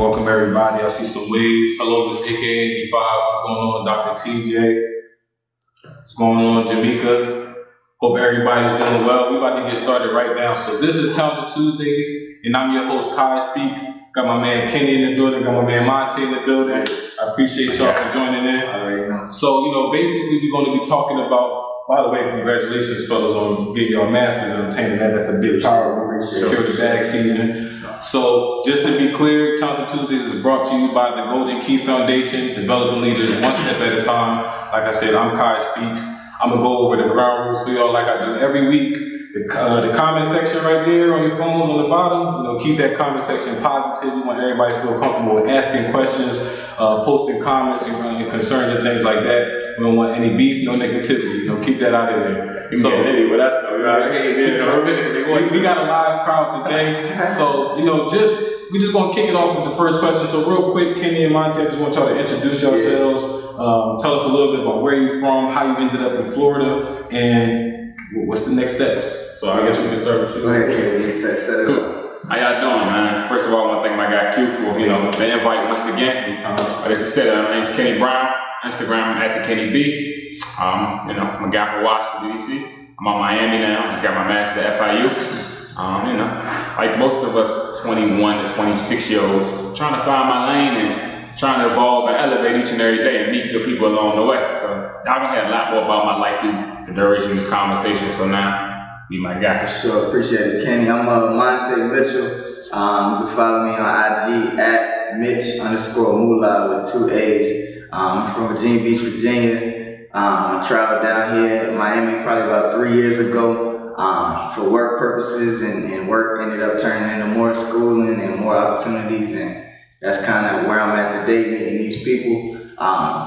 Welcome everybody. I see some waves. Hello, Miss AKA 85. What's going on, Dr. TJ? What's going on, Jamaica? Hope everybody's doing well. We're about to get started right now. So this is Talented Tuesdays, and I'm your host, QuiySpeaks. Got my man Kenny in the building, got my man Montae in the building. I appreciate y'all for joining in. So, basically we're going to be talking about, by the way, congratulations fellas on getting your masters and obtaining that. That's a big power. Secure the bag season. So just to be clear, Talented Tuesdays is brought to you by the GoldenKey Foundation, developing leaders one step at a time. Like I said, I'm QuiySpeaks. I'm gonna go over the ground rules for y'all like I do every week. The comment section right there on your phones on the bottom, keep that comment section positive. We want everybody to feel comfortable with asking questions, posting comments and concerns and things like that. We don't want any beef, no negativity. Keep that out of there. So we got a live crowd today. So we're just gonna kick it off with the first question. So real quick, Kenny and Montae, I just want y'all to introduce yourselves. Tell us a little bit about where you're from, how you ended up in Florida, and what's the next steps? So I guess we can start with you. Go ahead, Kenny. Cool. How y'all doing, man? First of all, I want to thank my guy Q for the invite once again. As I said, my name's Kenny Brown. Instagram at the Kenny B. I'm a guy from Washington D.C. I'm on Miami now. Just got my master's at FIU. Like most of us 21 to 26 year olds, trying to find my lane and trying to evolve and elevate each and every day and meet good people along the way. So y'all gonna hear a lot more about my life through the duration of this conversation. So now, be my guy. For sure, appreciate it, Kenny. I'm Montae Mitchell. You can follow me on IG at Mitch_Moolah with 2 A's. I'm from Virginia Beach, Virginia. I traveled down here in Miami probably about 3 years ago for work purposes, and work ended up turning into more schooling and more opportunities, and that's kind of where I'm at today, meeting these people.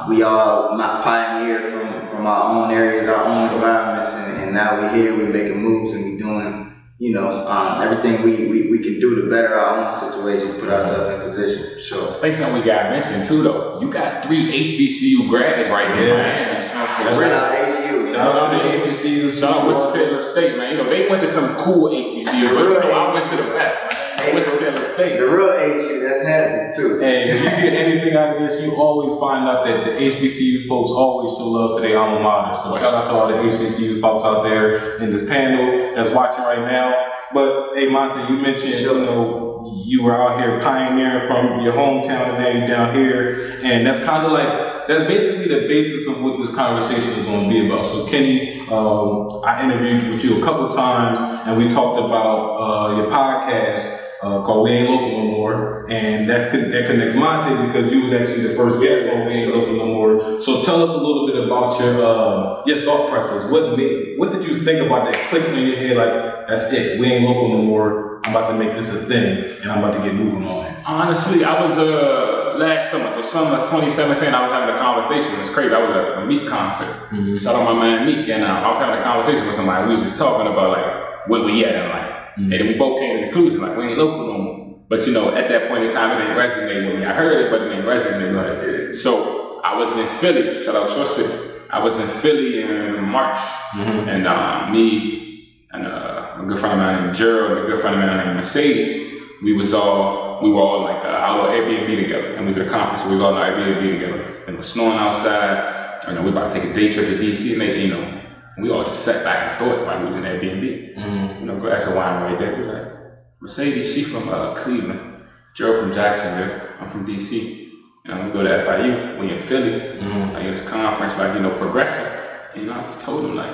We all pioneered from our own areas, our own environments, and now we're here, we're making moves, and we're doing everything we can do to better our own situation, put ourselves in position, for sure. I think something we got mentioned too, though. You got 3 HBCU grads right here, man. Shout out HBCU. Shout out to the HBCU. Shout out Winston-Salem State, man. They went to some cool HBCU, but I went to the best, man. Winston-Salem State. The real HU, that's happening too. Hey, if you get anything out of this, you always find out that the HBCU folks always show love to their alma mater. So shout out to all the HBCU folks out there in this panel that's watching right now. But hey, Montae, you mentioned you were out here pioneering from your hometown, and now you're down here, and that's kind of like basically the basis of what this conversation is going to be about. So Kenny, I interviewed with you a couple times, and we talked about your podcast called We Ain't Local No More, and that connects Montae because you was actually the first guest on We Ain't Local No More. So tell us a little bit about your thought process. What did you think about that click in your head? Like, that's it. We ain't local no more. I'm about to make this a thing, and I'm about to get moving on it. Honestly, I was last summer, so summer 2017, I was having a conversation. It's crazy. I was at a Meek concert. Shout out my man Meek, and I was having a conversation with somebody. We was just talking about like what we at in life. And then we both came to the conclusion, like, we ain't local no more. But at that point in time, it didn't resonate with me. I heard it, but it didn't resonate with me. So I was in Philly, shout out Trusted. I was in Philly in March, and me and a good friend of mine named Gerald, and a good friend of mine named Mercedes, we were all like out on Airbnb together, and we was at a conference, so we was all on Airbnb together. And it was snowing outside, and we about to take a day trip to DC, and we all just sat back and thought while we was in Airbnb. Go ask a wine right there. We was like, Mercedes, she from Cleveland. Gerald from Jacksonville. I'm from DC. We go to FIU. We in Philly. Like this conference, progressing. And I just told them, like,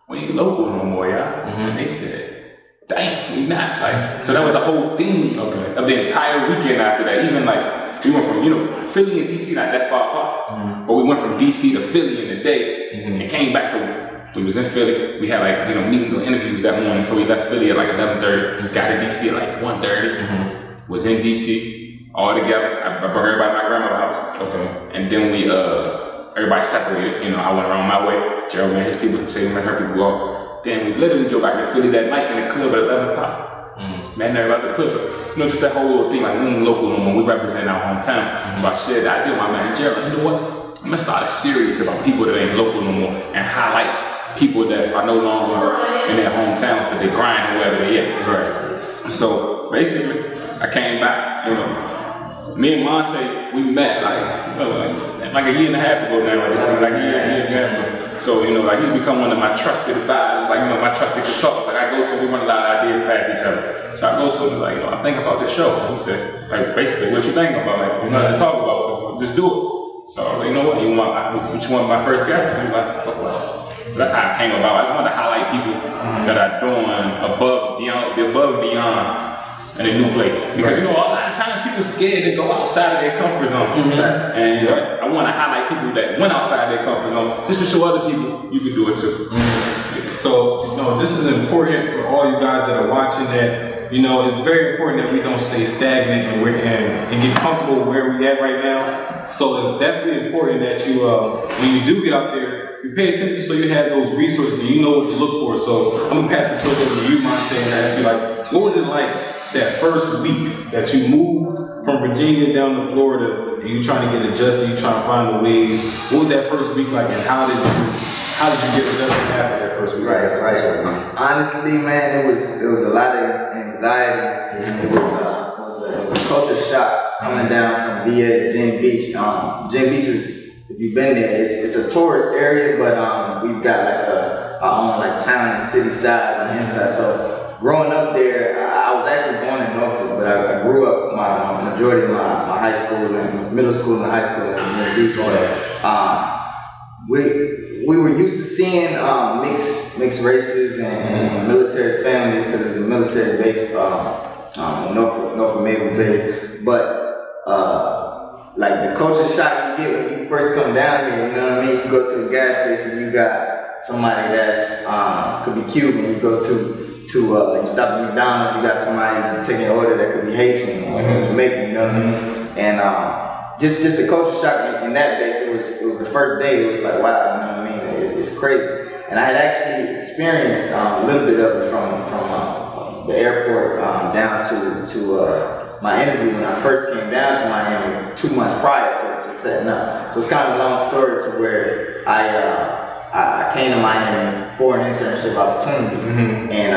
we ain't local no more, y'all. And they said, dang, we not. So that was the whole theme of the entire weekend after that. Even we went from, Philly and DC not that far apart. But we went from DC to Philly in a day and came back to. We was in Philly. We had meetings or interviews that morning, so we left Philly at 11:30. Got to DC at 1:30. Was in DC all together. I brought everybody to my grandma's house. And then we everybody separated. I went around my way. Gerald met his people, Mercedes met her people go. Then we literally drove back to Philly that night in the club at 11 o'clock. Man, everybody's at the club. So just that whole little thing, like we ain't local no more. We represent our hometown. So I shared the idea with my man Gerald. You know what? I'm gonna start a series about people that ain't local no more and highlight people that are no longer in their hometown, but they grind wherever they at. So basically, I came back, me and Montae, we met like a year and a half ago now. Like a year and a half ago. So, you know, like he's become one of my trusted advisors, like, you know, my trusted consultant. Like I go to him, we run a lot of ideas past each other. So I go to him, like, you know, I think about this show. And he said, like, basically, what you thinking about? Like, we're nothing to talk about, just do it. So I was like, you know what, which one of my first guests? And he was like, well, so that's how it came about. I just wanted to highlight people that are doing above and beyond in a new place. Because, you know, a lot of times people are scared to go outside of their comfort zone. And, you know, I want to highlight people that went outside their comfort zone just to show other people you can do it too. So, you know, this is important for all you guys that are watching that, you know, it's very important that we don't stay stagnant and get comfortable where we're at right now. So it's definitely important that you, when you do get out there, you pay attention so you have those resources and you know what to look for. So I'm gonna pass the torch over to you, Montae, and ask you, like, what was it like that first week that you moved from Virginia down to Florida and you trying to get adjusted, you trying to find the ways? What was that first week like, and how did you get adjusted after that first week? Right. Honestly, man, it was a lot of anxiety. It was a culture shock coming down from VA to Virginia Beach. Virginia Beach is, if you've been there, it's a tourist area, but we've got like our own like town and city side on the inside. So growing up there, I was actually born in Norfolk, but I grew up my majority of my high school and middle school and high school in Virginia Beach. We were used to seeing mixed races and military families because it's a military base, Norfolk Naval Base. But like the culture shock you get when you first come down here, you know what I mean? You go to the gas station, you got somebody that's could be Cuban. You go to you stop at McDonald's, you got somebody taking an order that could be Haitian or Jamaican, you know what I mean? And just the culture shock in that base, it was the first day, it was like, wow, you know what I mean? It's crazy. And I had actually experienced a little bit of it from the airport down to my interview when I first came down to Miami 2 months prior to setting up. So it's kind of a long story to where I came to Miami for an internship opportunity. And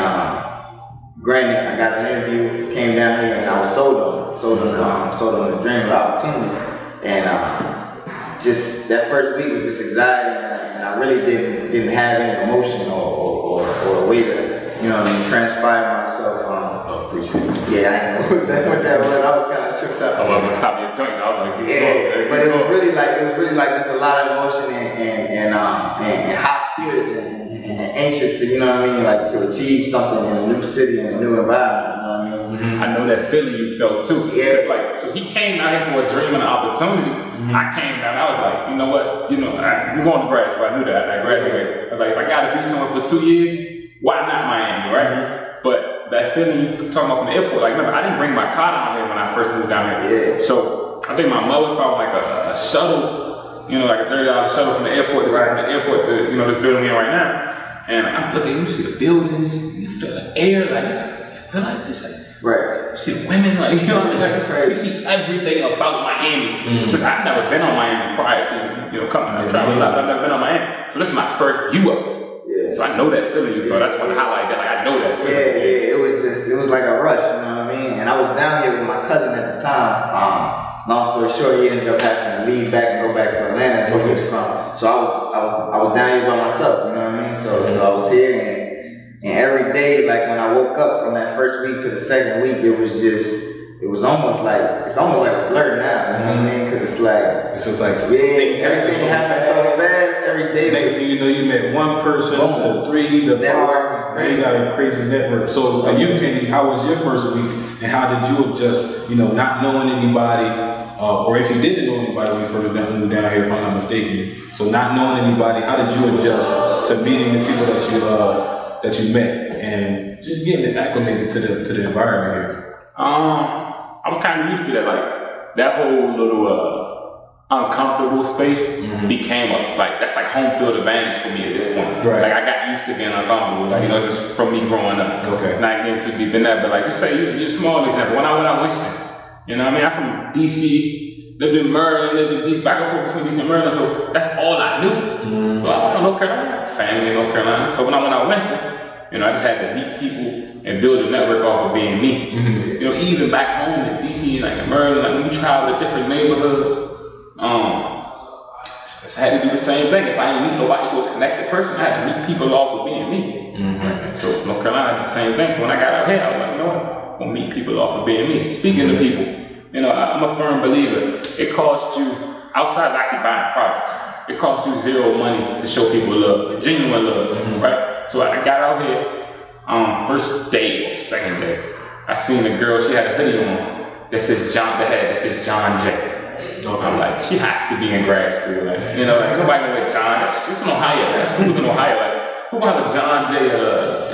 granted, I got an interview, came down here, and I was sold on the dream of the opportunity. And just that first week was just anxiety, and I really didn't have any emotion or a way to, you know what I mean, transpire myself. Appreciate it. Yeah, I know what that was. I was kind of tripped up. Oh, I'm gonna stop your tongue. I was like, yeah, but it was really like there's a lot of emotion and high spirits and anxious to, you know what I mean, like to achieve something in a new city and a new environment. You know what I mean? I know that feeling you felt too. Yeah. Like, so he came out here for a dream and an opportunity. I came down. I was like, you know what? You know, we're going to grad school. I knew that. I graduated. I was like, if I got to be somewhere for 2 years, why not Miami, right? But that feeling you talking about from the airport, like, remember, I didn't bring my car down here when I first moved down here. Yeah. So I think my mother found like a shuttle, you know, like a $30 shuttle from the airport, from the airport to, you know, this building here right now. And I'm looking, you see the buildings, you feel the air, like, you feel like this, like, you see the women, like, you know what I mean? Like, you see everything about Miami. Because I've never been on Miami prior to, you know, coming up, traveling a lot, but I've never been on Miami. So this is my first view of it. Yeah. So I know that feeling you felt. I just want to highlight that. Like, I know that feeling. Yeah, it was like a rush, you know what I mean? And I was down here with my cousin at the time. Long story short, he ended up having to leave back and go back to Atlanta, where he's from. So I was down here by myself, you know what I mean? So I was here, and every day, like when I woke up from that first week to the second week, it was almost like a blur now, you know what I mean? Because it's just like everything happens so fast every day. Next thing you know, you met one person to 3 to 5. Now you got a crazy network. So for you, Kenny, how was your first week, and how did you adjust? You know, not knowing anybody. Or if you didn't know anybody when you first moved down here, if I'm not mistaken. So not knowing anybody, how did you adjust to meeting the people that you met and just getting acclimated to the environment here? I was kind of used to that, like that whole little uncomfortable space became that's like home field advantage for me at this point. Right. Like I got used to being uncomfortable, like, you know, just from me growing up. Okay. Not getting too deep in that, but like just say use a small example. When I went out Winston. You know what I mean? I'm from DC, lived in Maryland, lived in DC, back and forth between DC and Maryland, so that's all I knew. So I went to North Carolina, family in North Carolina. So when I went out Winston, you know, I just had to meet people and build a network off of being me. You know, even back home in DC DC, like in Maryland, like when you travel to different neighborhoods, I had to do the same thing. If I ain't meet nobody to a connected person, I had to meet people off of being me. So North Carolina did the same thing. So when I got out here, I was like, you know what? I'm gonna meet people off of being me. Speaking to people, you know, I'm a firm believer. It costs you, outside of actually buying products, it costs you zero money to show people love, genuine love, right? So I got out here, first day, second day, I seen a girl, she had a hoodie on that says John J. I'm like, she has to be in grad school, like, you know, like nobody know what John. It's in Ohio. That school's in Ohio. Like, who have a John J.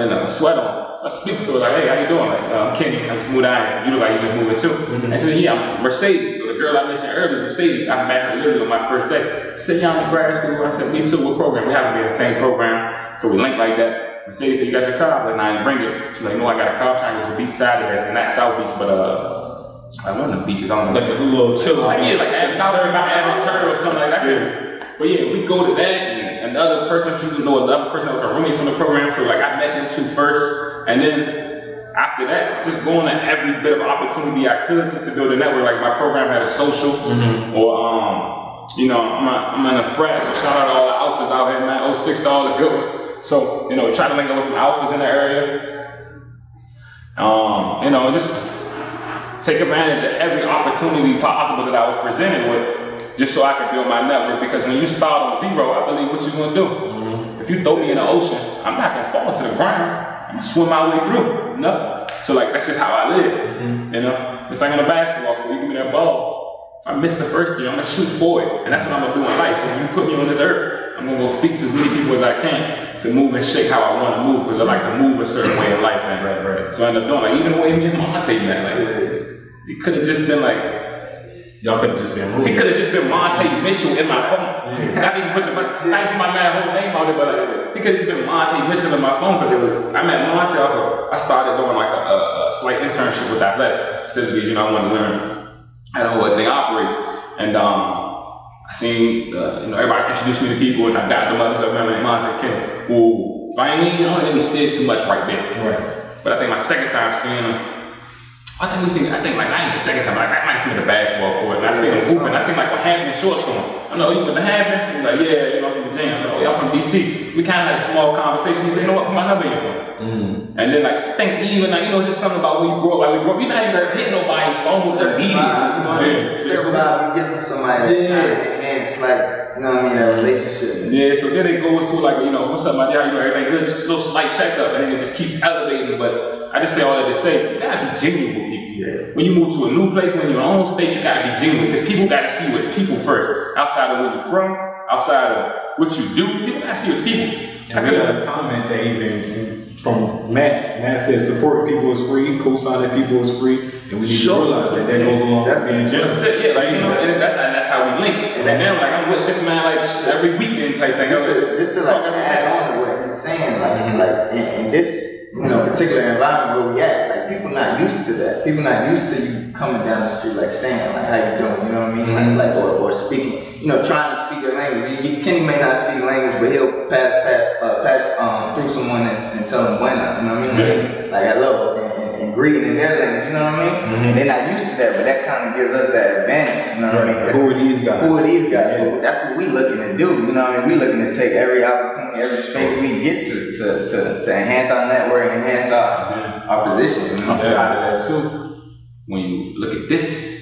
and a sweat on? So I speak to her like, hey, how you doing? Like, I'm Kenny. I'm Smooth Iron. You look like you just moving too. And she said, yeah, I'm Mercedes. So the girl I mentioned earlier, Mercedes, I met her literally on my first day. She said, yeah, I'm in grad school. I said, me too. What program? We happen to be in the same program, so we linked like that. Mercedes said, you got your car? I'm like, nah, I didn't bring it. She's like, no, I got a car. I'm trying to go to the beach side of it, and not South Beach, but like one of the beaches, I don't know. Like a little chill. Like, yeah, like South or something like that. Yeah. But yeah, we go to that, and the other person, she didn't know another person that was a roommate from the program, so like I met them two first, and then after that, just going to every bit of opportunity I could just to build a network. Like my program had a social, or you know, I'm in a frat, so shout out to all the alphas out here, man. 06 to all the good ones. So, you know, try to link up with some alphas in the area. You know, just take advantage of every opportunity possible that I was presented with, just so I could build my network. Because when you start on zero, I believe what you're gonna do. If you throw me in the ocean, I'm not gonna fall to the ground. I'm gonna swim my way through. You know? So like that's just how I live. You know, it's like on a basketball court. You give me that ball. If I miss the first year, I'm gonna shoot for it, and that's what I'm gonna do in life. So when you put me on this earth, I'm gonna go speak to as many people as I can to move and shake how I want to move, because I like to move a certain way in life. And so I end up doing like even the way me and Montae met, like. It could have just been like, y'all could have just been rude. It could have just been Montae Mitchell in my phone. Not even put my man whole name on it, but like, it could have just been Montae Mitchell in my phone, because I met Montae I started doing like a slight internship with athletics facilities. You know, I wanted to learn how the whole thing operates. And I seen, you know, everybody's introduced me to people, and I got them others. I remember Montae Kenny. Well, if I ain't mean, I don't even say too much right there. Right. But I think my second time seeing him, I think like not even the second time, like I might have seen the basketball court, and I seen him hooping. I seen like what happened in short storm. I know you went to Hampton. He's like, yeah, you know, I'm from the gym. I know, y'all from DC. We kind of had a small conversation. He said, you know what, put my number in your phone. And then like, I think even like, you know, it's just something about when you grow up, like we grow up, you're not even hitting nobody almost immediately. You know what I mean? Certain vibe you get from somebody that kind of enhance, like, you know what I mean, that relationship. Yeah, so then it goes to like, you know, what's up, my dear, how you know, everything good? Just a little slight checkup, and then it just keeps elevating. But I just say all that to say, you gotta be genuine with people. Yeah. When you move to a new place, when you're in your own space, you gotta be genuine, because people gotta see you as people first. Outside of where you're from, outside of what you do, people gotta see you as people. And we got a comment that even from Matt. Matt says support people is free, co-signing people is free, and we need to realize that that goes along with being generous. Yeah, like, you know, and that's how we link. And then like I'm with this man like every weekend type thing. Just to like add on to what he's saying, like in this, you know, particular environment where we at, like people not used to that. People not used to you coming down the street like saying like how you doing, you know what I mean? Like or speaking, you know, trying to speak a language. Kenny may not speak language, but he'll pass through someone and tell them buenas, you know what I mean? Like hello and greeting in their language, you know what I mean? And they're not used to that, but that kind of gives us that advantage, you know what I mean? Who are these guys? Who are these guys? Yeah. That's what we looking to do, you know what I mean? We looking to take every opportunity, every space we get to enhance our network and enhance our position. I'm side of that too. When you look at this,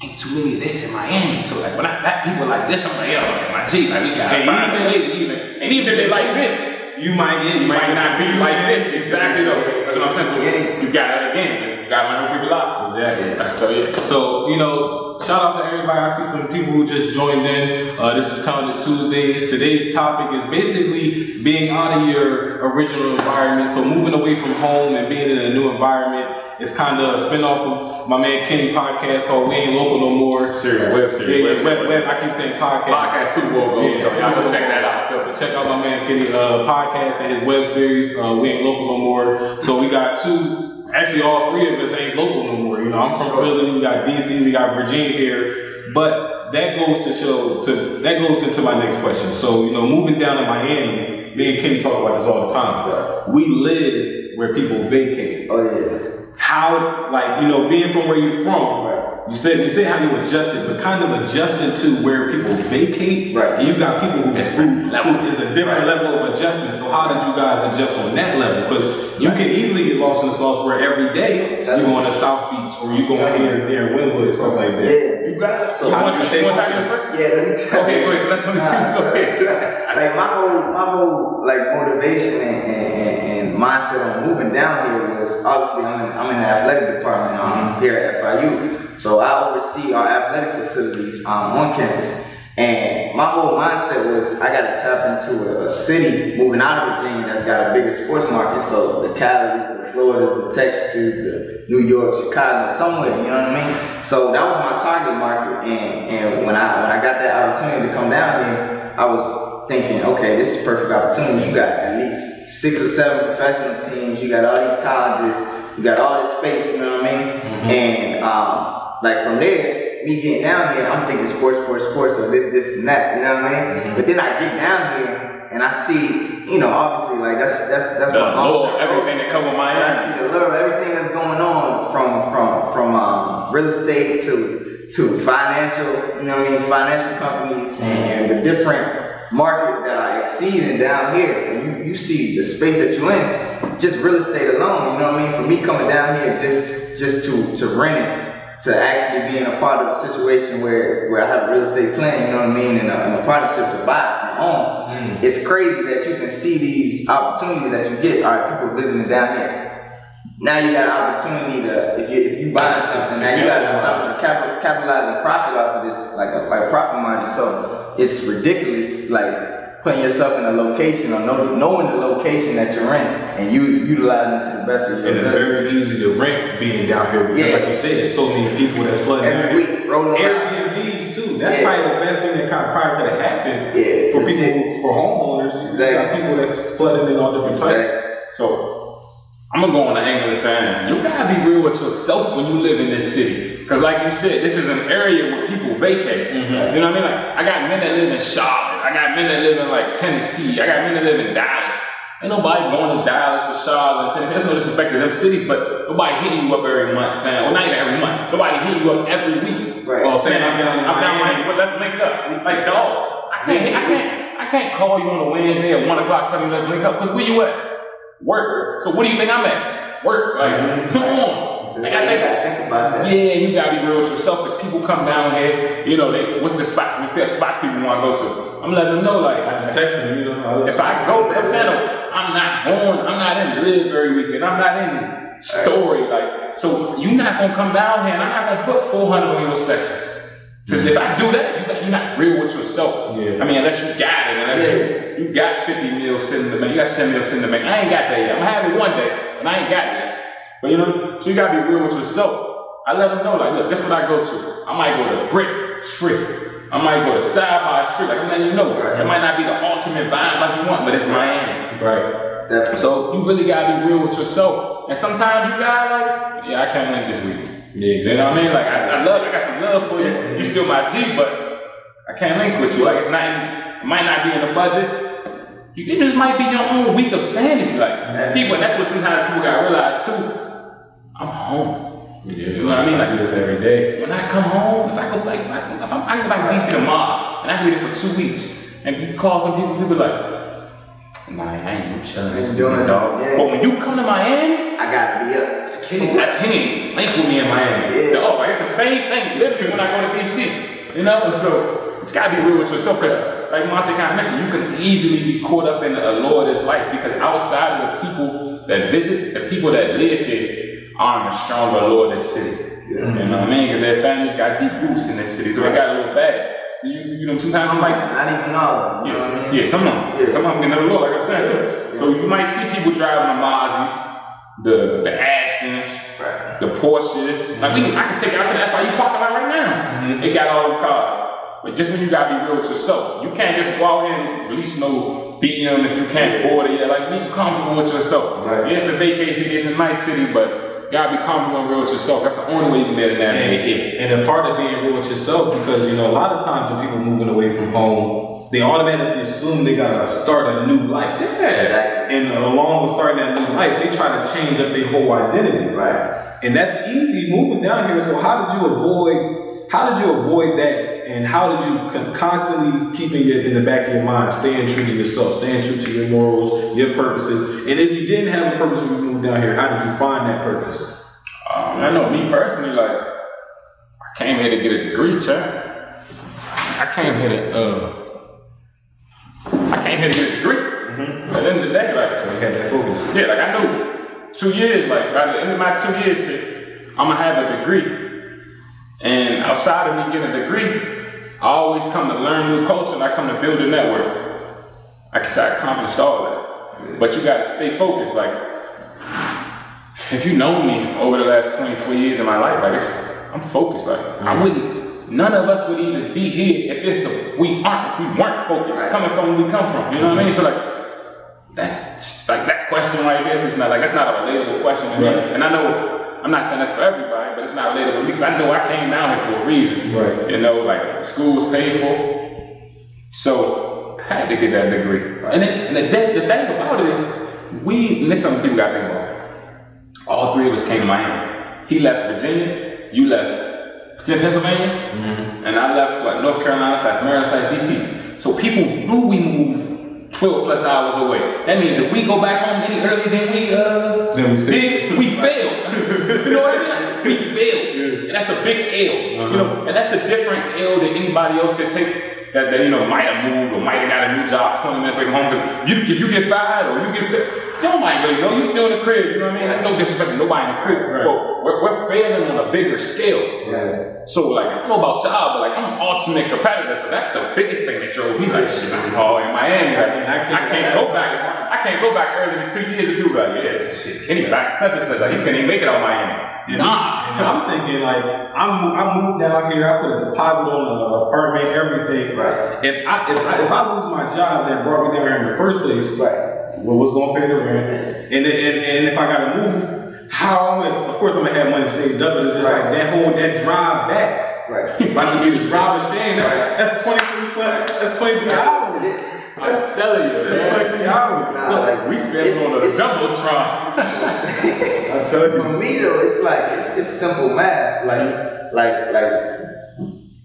ain't too many of this in Miami. So like when I got people like this, I'm like, yo, my G, like we gotta find a way to even. And even if they like this, you might not be like this. Exactly though. That's what I'm saying. So you got it again. You gotta learn who people are. Exactly. So yeah. So, you know, shout out to everybody. I see some people who just joined in. This is Talented Tuesdays. Today's topic is basically being out of your original environment. So moving away from home and being in a new environment. It's kind of a spinoff of my man Kenny podcast called We Ain't Local No More. Web series. Web. I keep saying podcast. Podcast Super Bowl goals. Yeah, so y'all go check that out. So check out my man Kenny podcast and his web series. We Ain't Local No More. So we got two. Actually, all three of us ain't local no more. You know, I'm from Philly. We got DC. We got Virginia here. But that goes into my next question. So you know, moving down to Miami, me and Kenny talk about this all the time. We live where people vacate. Oh yeah. how, like, you know, being from where you're from, you said how you adjusted, but kind of adjusting to where people vacate, and you got people who is a different level of adjustment. So how did you guys adjust on that level? Because you can easily get lost in the sauce where every day you're going to South Beach or you going here there in Wynwood, stuff like that. Yeah. You got it. So how do you stay first? Yeah, let me tell you. Okay, go ahead. Like my whole like motivation and mindset on moving down here was obviously I'm in the athletic department here at FIU. So I oversee our athletic facilities on campus. And my whole mindset was I got to tap into a city moving out of Virginia that's got a bigger sports market. So the Calis, the Floridas, the Texases, the New York, Chicago, somewhere, you know what I mean? So that was my target market. And when I got that opportunity to come down here, I was thinking, okay, this is a perfect opportunity. You got at least 6 or 7 professional teams. You got all these colleges. You got all this space, you know what I mean? And like from there, me getting down here, I'm thinking sports, or this, and that, you know what I mean? But then I get down here and I see, you know, obviously, like that's the lure, everything that come with Miami. But I see the lure of everything that's going on from real estate to financial, you know what I mean, financial companies and the different markets that are exceeding down here. And you see the space that you're in, just real estate alone, you know what I mean? For me coming down here just to rent it, to actually being a part of a situation where I have a real estate plan, you know what I mean, and a partnership to buy and own. It's crazy that you can see these opportunities that you get. All right, people visiting down here. Now you got an opportunity to, if you buying something, now you got to capitalize and profit off of this, like a profit margin. So it's ridiculous, like putting yourself in a location or knowing the location that you're in and you utilizing it to the best of your ability. And it's very easy to rent being down here because, like you said, there's so many people that's flooding every week, rolling Airbnbs too. That's probably the best thing that probably could have happened for people, for homeowners. Exactly. You got people that's flooding in all different types. So I'm gonna go on the angle of saying you gotta be real with yourself when you live in this city. Cause like you said, this is an area where people vacate. You know what I mean? Like I got men that live in Charlotte. I got men that live in like Tennessee. I got men that live in Dallas. Ain't nobody going to Dallas or Charlotte, Tennessee. There's no disrespect to them cities, but nobody hitting you up every month saying, well, not even every month. Nobody hitting you up every week. Right. Or saying I'm down Miami, but let's link up. Like dog, I can't call you on a Wednesday at 1 o'clock telling you let's link up. Cause where you at? Work. So what do you think I'm at? Work. Like, come on. Like, I gotta think about that. Yeah, you gotta be real with yourself because people come down here, you know, what's the spots? What spots people want to go to? I'm letting them know, like, I just text them, you know. If I go, I'm not in Live every weekend. I'm not in Story, like, so you're not gonna come down here and I'm not gonna put 400 on your section. Because if I do that, you're not real with yourself. I mean, unless you got it, unless you got 50 mil sitting in the bank, you got 10 mil sitting in the bank. I ain't got that yet. I'm gonna have it one day, but I ain't got it yet. But you know, so you gotta be real with yourself. I let them know, like, look, this is what I go to. I might go to Brick, it's free. I might go to Side by Street, like I'm letting you know. It might not be the ultimate vibe like you want, but it's Miami. Right. Definitely. So you really gotta be real with yourself. And sometimes you gotta like, I can't link this week. Yeah, exactly. You know what I mean? Like I got some love for you. You still my G, but I can't link with you. Like it might not be in the budget. It just might be your own week of sanity. Like people, and that's what sometimes people gotta realize too. I'm home. You know what I mean? Like, I do this every day. When I come home, if I go back, I can go back to DC tomorrow, and I can be there for 2 weeks, and you call some people like, nah, I ain't chilling this doing dog. Yeah. But when you come to Miami, I gotta be up. I can't link with me in Miami. Dog, like, it's the same thing literally when I go to DC. You know, so it's gotta be real with yourself, because like Montae kind of mentioned, you can easily be caught up in the allure of this life, because outside of the people that visit, the people that live here are in a stronger allure of this city. You know what I mean? Because their families got deep roots in this city, so they got a little bad. So you know, sometimes you might not even know. You know what I mean? Yeah, some of them get another law, like I'm saying too. So you might see people driving the Mazzies, the Astons, the Porsches. Like I can take you out to the FIU parking lot right now. They got all the cars. But just when you gotta be real with yourself, you can't just go out here and release no BM if you can't afford it. Like be comfortable with yourself. Yeah, it's a vacation, it's a nice city, but you gotta be comfortable and real with yourself. That's the only way you can be able to navigate here. And a part of being real with yourself, because you know, a lot of times when people moving away from home, they automatically assume they gotta start a new life. Yeah. Exactly. And along with starting that new life, they try to change up their whole identity. Right. And that's easy moving down here. So how did you avoid that? And how did you constantly keeping it in the back of your mind, staying true to yourself, staying true to your morals, your purposes? And if you didn't have a purpose when you moved down here, how did you find that purpose? I know me personally, like, I came here to get a degree, Chad. I came here to get a degree. Mm-hmm. At the end of the day, like, so you had that focus. Yeah, like I knew 2 years, like by the end of my 2 years here, I'm gonna have a degree. And outside of me getting a degree, I always come to learn new culture and I come to build a network. I guess I accomplished all of that. But you gotta stay focused. Like, if you know me over the last 24 years of my life, like I'm focused. Like, none of us would even be here if we weren't focused, coming from where we come from. You know what I mean? So that question right there is not like, that's not a relatable question to me. And I know I'm not saying that's for everybody, but it's not relatable to me because I know I came down here for a reason. Right. You know, like school was paid for, so I had to get that degree. Right. And the thing about it is, and this is something people got to think about. All three of us came to Miami. He left Virginia, you left Pennsylvania, and I left like North Carolina, Maryland, DC. So people knew we moved 12 plus hours away. That means if we go back home any earlier than we did, we failed. You know what I mean? We failed. And that's a big L. You know, and that's a different L than anybody else could take. That you know might have moved or might have got a new job 20 minutes away from home. Because if you get fired or you get failed, you don't mind really know. You still in the crib. You know what I mean? That's no disrespect to nobody in the crib. Right. But we're failing on a bigger scale. Right. So like I don't know about y'all, but like I'm an ultimate competitor. So that's the biggest thing that drove me. Like shit, I'm all in Miami. Like, I can't go back. I can't go back earlier than 2 years and people like, yeah, shit, Kenny back such and such. Like he couldn't even make it out of Miami. And I'm thinking like I moved down here. I put a deposit on the apartment, everything. Right. If I lose my job that brought me down here in the first place, well, what's going to pay the rent? And if I got to move, how am I? Of course, I'm gonna have money saved up, but it's just like that drive back. Right. About to be the drive of shame. That's 23 plus. That's 23 hours. I'm telling you, that's 23 hours. So like we fell on a double try. I'm telling you. For me though, it's like it's simple math. Like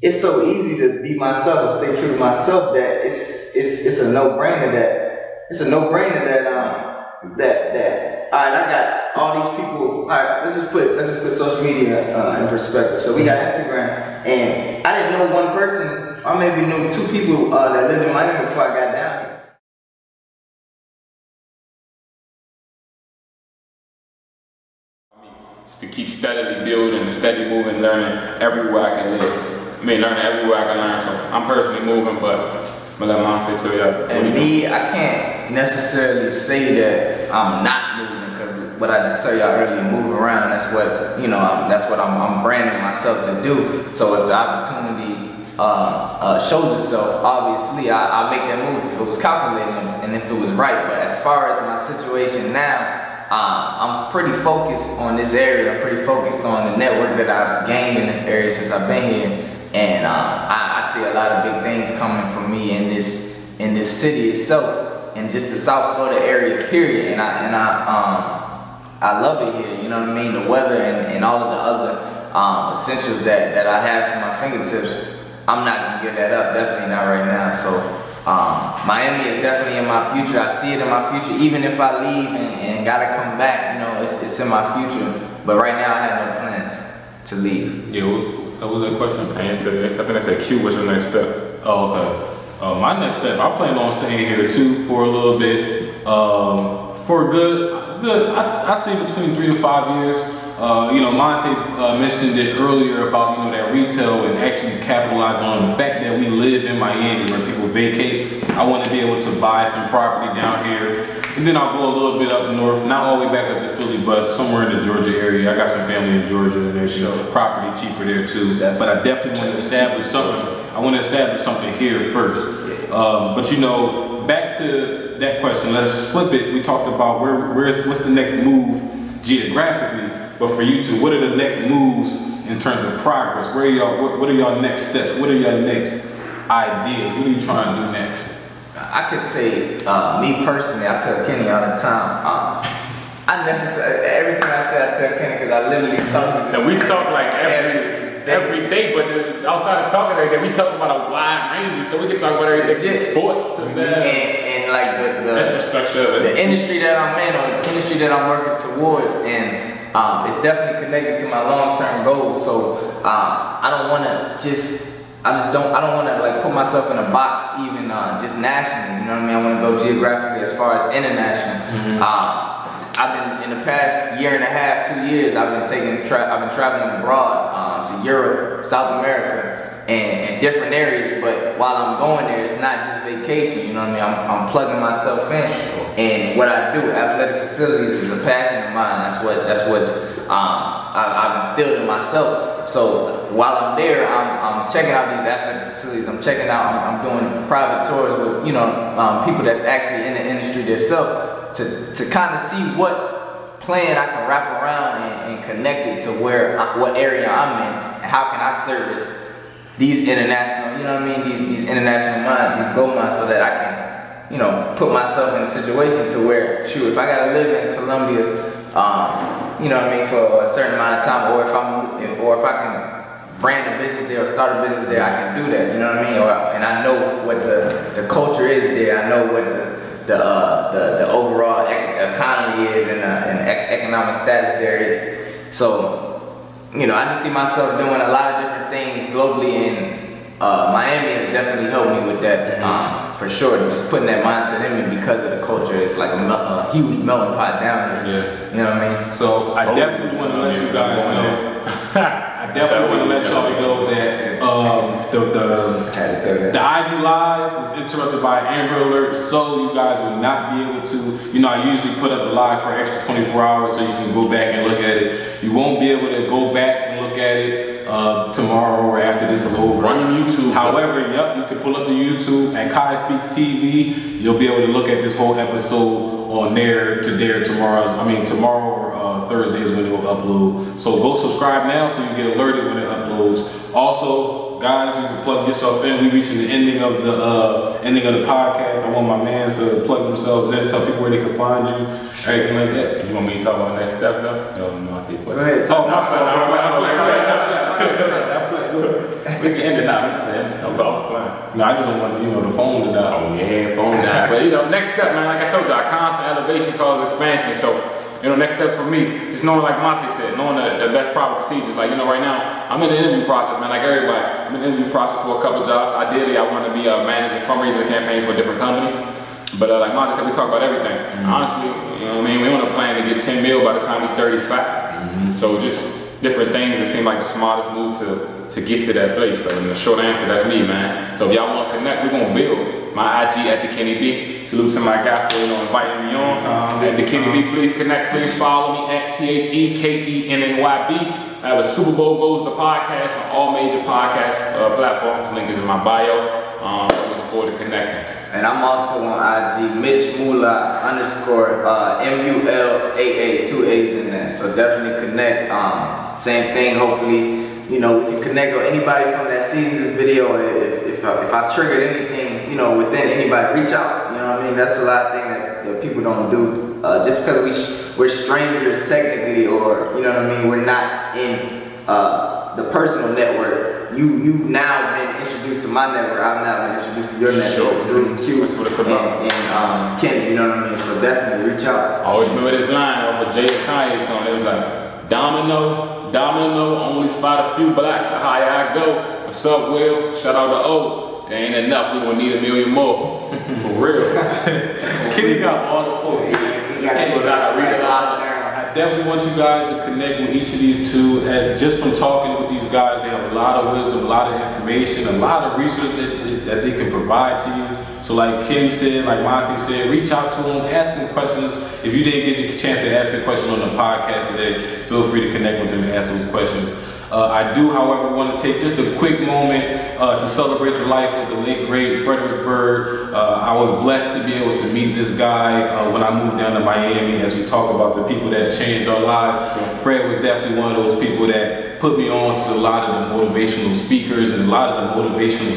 it's so easy to be myself and stay true to myself that it's a no-brainer that all right, I got all these people. All right, let's just put social media in perspective. So we got Instagram, and I didn't know one person. I maybe knew 2 people that lived in Miami before I got down here. Just to keep steadily building and steady moving, learning everywhere I can live. I mean, learning everywhere I can learn. So I'm personally moving, but I'm gonna let Montae tell you that. And me, I can't necessarily say that I'm not moving because what I just tell y'all earlier, move around. That's what that's what I'm branding myself to do. So if the opportunity shows itself, obviously I make that move if it was calculated and if it was right. But as far as my situation now, I'm pretty focused on this area. I'm pretty focused on the network that I've gained in this area since I've been here, and I see a lot of big things coming from me in this city itself, and just the South Florida area, period. And I love it here. You know what I mean? The weather and all of the other essentials that I have to my fingertips. I'm not gonna give that up, definitely not right now. So Miami is definitely in my future. I see it in my future. Even if I leave and gotta come back, it's in my future. But right now I have no plans to leave. Yeah, what was that question? I think I said Q, what's your next step? Oh, okay. My next step, I plan on staying here too for a little bit. For good, I'd say between 3 to 5 years. Montae mentioned it earlier about that retail and actually capitalize on the fact that we live in Miami where people vacate. I want to be able to buy some property down here, and then I'll go a little bit up north, not all the way back up to Philly, but somewhere in the Georgia area. I got some family in Georgia, and there's property cheaper there too. But I definitely want to establish something. I want to establish something here first. But back to that question. Let's just flip it. We talked about what's the next move geographically. But for you two, what are the next moves in terms of progress? What are y'all next steps? What are y'all next ideas? What are you trying to do next? I could say, me personally, I tell Kenny all the time, everything I say, I tell Kenny, because I literally talk to him. And we talk like every day, but outside of talking every day, we talk about a wide range of stuff. We can talk about everything from sports to that. And like the infrastructure, the industry that I'm in, or the industry that I'm working towards, and it's definitely connected to my long-term goals. So I don't want to I don't want to like put myself in a box, even just nationally. You know what I mean? I want to go geographically as far as international. I've been in the past year and a half, 2 years. I've been traveling abroad to Europe, South America, and different areas. But while I'm going there, it's not just vacation. You know what I mean? I'm plugging myself in, and what I do, athletic facilities, is a passion of mine. That's what's I've instilled in myself. So while I'm there, I'm checking out these athletic facilities. I'm doing private tours with people that's actually in the industry themselves, to kind of see what plan I can wrap around and connect it to what area I'm in, and how can I service these international, you know what I mean, these international minds, these gold mines, so that I can, put myself in a situation to where, shoot, if I gotta live in Colombia, you know what I mean, for a certain amount of time, or if I can brand a business there or start a business there, I can do that, you know what I mean? And I know what the culture is there. I know what the overall economy is, and the economic status there is. So, I just see myself doing a lot of different things globally, and Miami has definitely helped me with that, for sure. Just putting that mindset in me because of the culture. It's like a huge melting pot down here. Yeah. You know what I mean? So I definitely want to let you guys know. I definitely want to let y'all know that the IG Live was interrupted by an Amber Alert, so you guys will not be able to, I usually put up the live for an extra 24 hours so you can go back and look at it. You won't be able to go back and look at it tomorrow or after this is over. Run on YouTube. However, you can pull up the YouTube at QuiySpeaks TV. You'll be able to look at this whole episode on tomorrow or Thursday is when it will upload. So go subscribe now so you get alerted when it uploads. Also, guys, you can plug yourself in. We're reaching the ending of the podcast. I want my mans to plug themselves in, tell people where they can find you, everything like that. You want me to talk about next step though? No, I think. Go ahead. Talk. We can end it now. I was playing. No, I just don't want the phone to die. Oh yeah, phone die. But next step, man. Like I told you, our constant elevation causes expansion. So next steps for me, just knowing, like Montae said, knowing the best proper procedures. Like right now, I'm in the interview process, man. Like everybody, I'm in the interview process for a couple jobs. Ideally, I want to be managing fundraising campaigns for different companies. But like Montae said, we talk about everything. Honestly, we want to plan to get 10 mil by the time we're 35. So just different things that seem like the smartest move to get to that place. So in the short answer, that's me, man. So if y'all want to connect, we're going to build. My IG at the Kenny B. Salute to my guy for inviting me on. At the Kenny B, please connect. Please follow me at TheKennyB. I have a Super Bowl Goes the podcast on all major podcast platforms. Link is in my bio. Looking forward to connecting. And I'm also on IG, Mitch Mula _ MULAA, 2 A's in there. So definitely connect. Same thing. Hopefully, we can connect with anybody from that sees this video. If I triggered anything, within anybody, reach out. You know what I mean? That's a lot of things that people don't do. Just because we're strangers technically, or we're not in the personal network. You've now been introduced to my network. I've now been introduced to your network through Q and Kenny. You know what I mean? So definitely reach out. I always remember this line off of Jay and Kanye song. It was like, Domino, only spot a few blacks the higher I go. What's up, Will? Shout out to O. It ain't enough. We gonna need 1 million more. For real. Kenny got all the quotes, man. I definitely want you guys to connect with each of these two. And just from talking with these guys, they have a lot of wisdom, a lot of information, a lot of research that they can provide to you. So like Kenny said, like Montae said, reach out to them, ask them questions. If you didn't get the chance to ask a question on the podcast today, feel free to connect with them and ask those questions. I do, however, want to take just a quick moment to celebrate the life of the late, great Frederick Bird. I was blessed to be able to meet this guy when I moved down to Miami. As we talk about the people that changed our lives, Fred was definitely one of those people that put me on to a lot of the motivational speakers and a lot of the motivational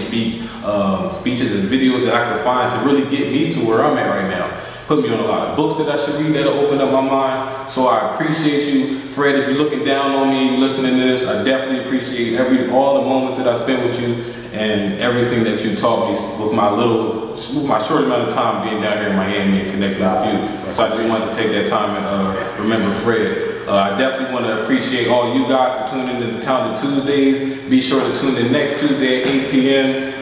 speeches and videos that I could find to really get me to where I'm at right now. Put me on a lot of books that I should read that'll open up my mind. So I appreciate you. Fred, if you're looking down on me, listening to this, I definitely appreciate all the moments that I spent with you and everything that you taught me with my short amount of time being down here in Miami and connecting with you. So I just wanted to take that time and remember Fred. I definitely want to appreciate all you guys for tuning in to Talented Tuesdays. Be sure to tune in next Tuesday at 8 p.m.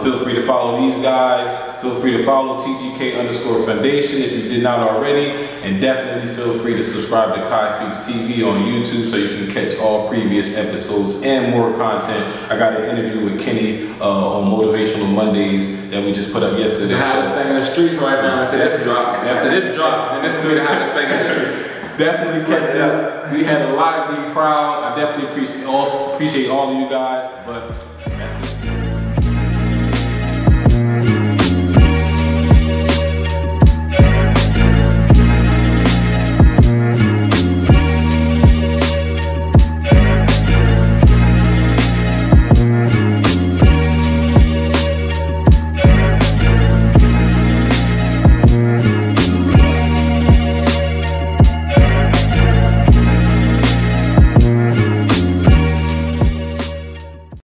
Feel free to follow these guys. Feel free to follow TGK_Foundation if you did not already. And definitely feel free to subscribe to QuiySpeaks TV on YouTube so you can catch all previous episodes and more content. I got an interview with Kenny on Motivational Mondays that we just put up yesterday. The hottest thing in the streets right now until this drop. After this drop, then this will be the hottest thing in the streets. Definitely catch this. We had a lively crowd. I definitely appreciate all of you guys. But